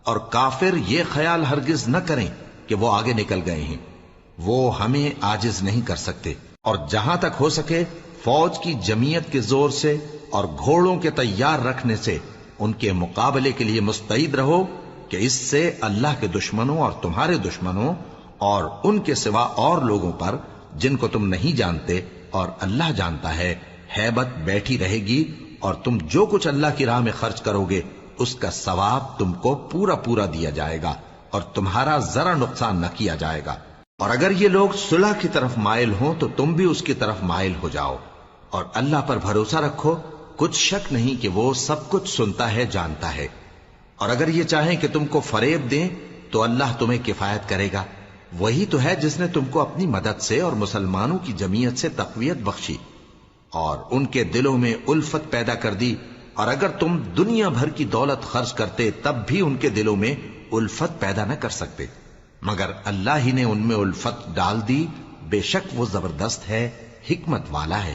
اور کافر یہ خیال ہرگز نہ کریں کہ وہ آگے نکل گئے ہیں، وہ ہمیں عاجز نہیں کر سکتے، اور جہاں تک ہو سکے فوج کی جمعیت کے زور سے اور گھوڑوں کے تیار رکھنے سے ان کے مقابلے کے لیے مستعد رہو، کہ اس سے اللہ کے دشمنوں اور تمہارے دشمنوں اور ان کے سوا اور لوگوں پر جن کو تم نہیں جانتے اور اللہ جانتا ہے ہیبت بیٹھی رہے گی، اور تم جو کچھ اللہ کی راہ میں خرچ کرو گے اس کا ثواب تم کو پورا پورا دیا جائے گا، اور تمہارا ذرا نقصان نہ کیا جائے گا۔ اور اگر یہ لوگ صلح کی طرف مائل ہوں تو تم بھی اس کی طرف مائل ہو جاؤ، اور اللہ پر بھروسہ رکھو، کچھ شک نہیں کہ وہ سب کچھ سنتا ہے، جانتا ہے۔ اور اگر یہ چاہیں کہ تم کو فریب دیں تو اللہ تمہیں کفایت کرے گا، وہی تو ہے جس نے تم کو اپنی مدد سے اور مسلمانوں کی جمعیت سے تقویت بخشی اور ان کے دلوں میں الفت پیدا کر دی، اور اگر تم دنیا بھر کی دولت خرچ کرتے تب بھی ان کے دلوں میں الفت پیدا نہ کر سکتے، مگر اللہ ہی نے ان میں الفت ڈال دی، بے شک وہ زبردست ہے، حکمت والا ہے۔